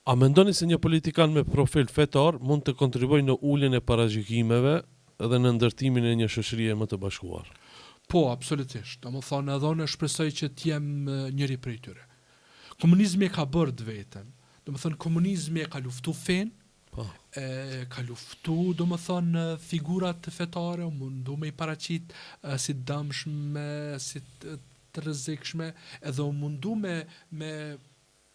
A mendoni se një politikan me profil fetar mund të kontribuojë në uljen e paragjykimeve dhe në ndërtimin e një shoqërie më të bashkuar? Po, absolutisht. Domethënë edhe unë shpresoj që të jem njëri prej tyre. Komunizmi e ka bërë të vetën. Domethënë komunizmi e ka luftu fen, ka luftu domethënë figurat fetare, mundu me i paraqit si dëmshme, si të rrezikshme, edhe u mundu me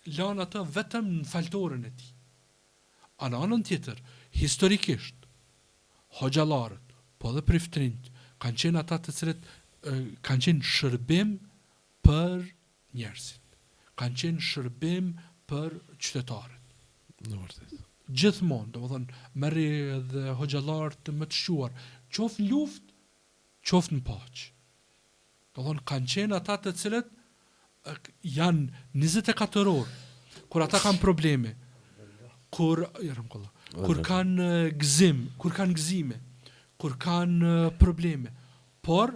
lanë atë vetëm në faltorën e tij. A në anën tjetër, historikisht, hoxhallarët, po dhe priftrinjt, kanë qenë ata të cilët kanë qenë shërbim për njerëzit. Kanë qenë shërbim për qytetarët. Në vërtet. Gjithmonë, domethënë, merri edhe hoxhallarët më të shuar, qoftë në luftë, qoftë në paqë. Domethënë kanë qenë ata të cilët janë 24 orë, kur ata kanë probleme, kur kanë gëzim, kur kanë gëzime, kur kanë probleme, por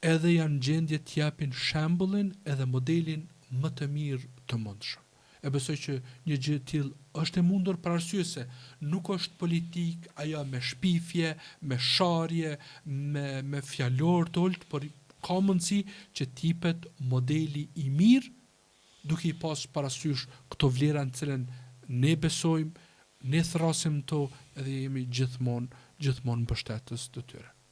edhe janë gjendje të japin shembullin edhe modelin më të mirë të mundshëm. E besoj që një gjë e tillë është e mundur për arsye se nuk është politik ajo me shpifje, me sharje, me fjalor të ulët, por ka mundësi që t'jipet modeli i mirë duke i pas parasysh këto vlera në cilën ne besojmë, ne thrasim to edhe jemi gjithmonë mbështetës të tyre.